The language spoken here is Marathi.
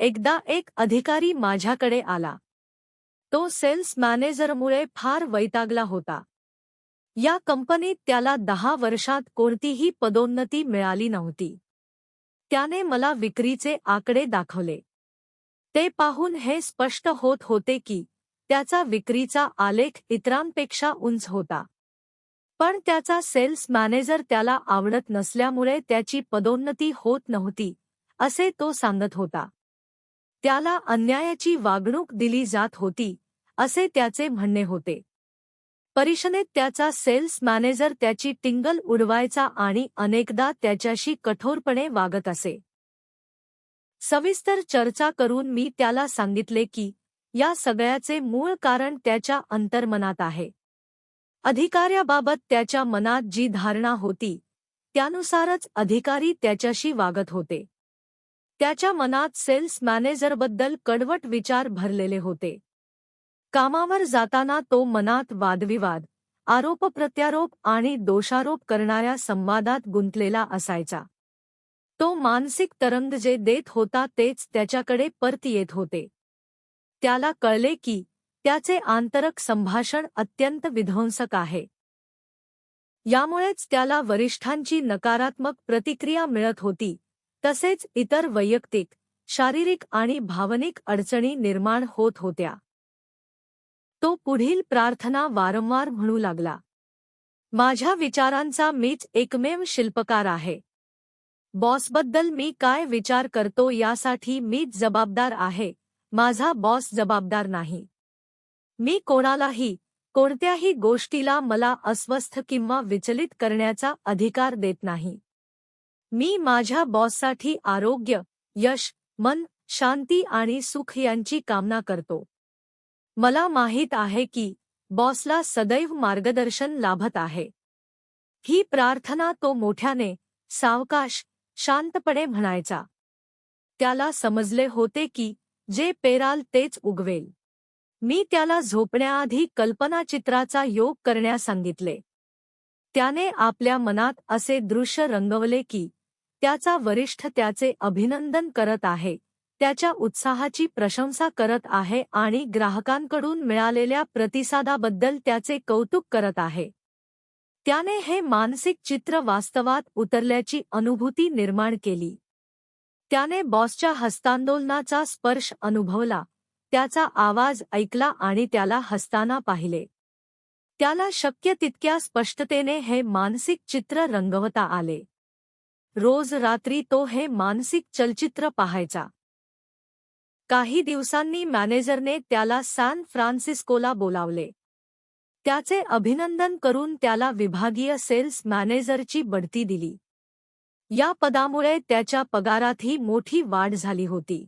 एकदा एक अधिकारी माझ्याकडे आला. तो सेल्स मॅनेजरमुळे फार वैतागला होता. या कंपनीत त्याला 10 वर्षात कोणतीही पदोन्नती मिळाली नव्हती. त्याने मला विक्रीचे आकडे दाखवले. ते पाहून हे स्पष्ट होत होते की त्याचा विक्रीचा आलेख इतरांपेक्षा उंच होता. पण त्याचा सेल्स मॅनेजर त्याला आवडत नसल्यामुळे त्याची पदोन्नती होत नव्हती, असे तो सांगत होता. त्याला अन्यायाची वागणूक दिली जात होती, असे त्याचे म्हणणे होते. परिषदेत त्याचा सेल्स मॅनेजर त्याची टिंगल उडवायचा आणि अनेकदा त्याच्याशी कठोरपणे वागत असे. सविस्तर चर्चा करून मी त्याला सांगितले की या सगळ्याचे मूळ कारण त्याच्या अंतर्मनात आहे. अधिकाऱ्याबाबत त्याच्या मनात जी धारणा होती, त्यानुसारच अधिकारी त्याच्याशी वागत होते. त्याच्या मनात सेल्स मॅनेजरबद्दल कडवट विचार भरलेले होते. कामावर जाताना तो मनात वादविवाद, आरोपप्रत्यारोप आणि दोषारोप करणाऱ्या संवादात गुंतलेला असायचा. तो मानसिक तरंग जे देत होता तेच त्याच्याकडे परत येत होते. त्याला कळले की त्याचे आंतरक संभाषण अत्यंत विध्वंसक आहे. यामुळेच त्याला वरिष्ठांची नकारात्मक प्रतिक्रिया मिळत होती, तसेच इतर वैयक्तिक, शारीरिक आणि भावनिक अडचणी निर्माण होत होत्या. तो पुढील प्रार्थना वारंवार म्हणू लागला. माझ्या विचारांचा मीच एकमेव शिल्पकार आहे. बॉसबद्दल मी काय विचार करतो यासाठी मीच जबाबदार आहे, माझा बॉस जबाबदार नाही. मी कोणालाही, कोणत्याही गोष्टीला मला अस्वस्थ किंवा विचलित करण्याचा अधिकार देत नाही. मी माझ्या बॉससाठी आरोग्य, यश, मन, शांती आणि सुख यांची कामना करतो. मला माहीत आहे की बॉसला सदैव मार्गदर्शन लाभत आहे. ही प्रार्थना तो मोठ्याने, सावकाश, शांतपणे म्हणायचा. त्याला समजले होते की जे पेराल तेच उगवेल. मी त्याला झोपण्याआधी कल्पनाचित्राचा योग करण्यास सांगितले. त्याने आपल्या मनात असे दृश्य रंगवले की त्याचा वरिष्ठ त्याचे अभिनंदन करत आहे, त्याच्या उत्साहाची प्रशंसा करत आहे आणि ग्राहकांकडून मिळालेल्या प्रतिसादाबद्दल त्याचे कौतुक करत आहे. त्याने हे मानसिक चित्र वास्तवात उतरल्याची अनुभूती निर्माण केली. त्याने बॉसच्या हस्तांदोलनाचा स्पर्श अनुभवला, त्याचा आवाज ऐकला आणि त्याला हसताना पाहिले. त्याला शक्य तितक्या स्पष्टतेने हे मानसिक चित्र रंगवता आले. रोज रात्री तो हे मानसिक चलचित्र पाहायचा. काही दिवसांनी मॅनेजरने त्याला सॅन फ्रान्सिस्कोला बोलावले. त्याचे अभिनंदन करून त्याला विभागीय सेल्स मॅनेजरची बढती दिली. या पदामुळे त्याच्या पगारातही मोठी वाढ झाली होती.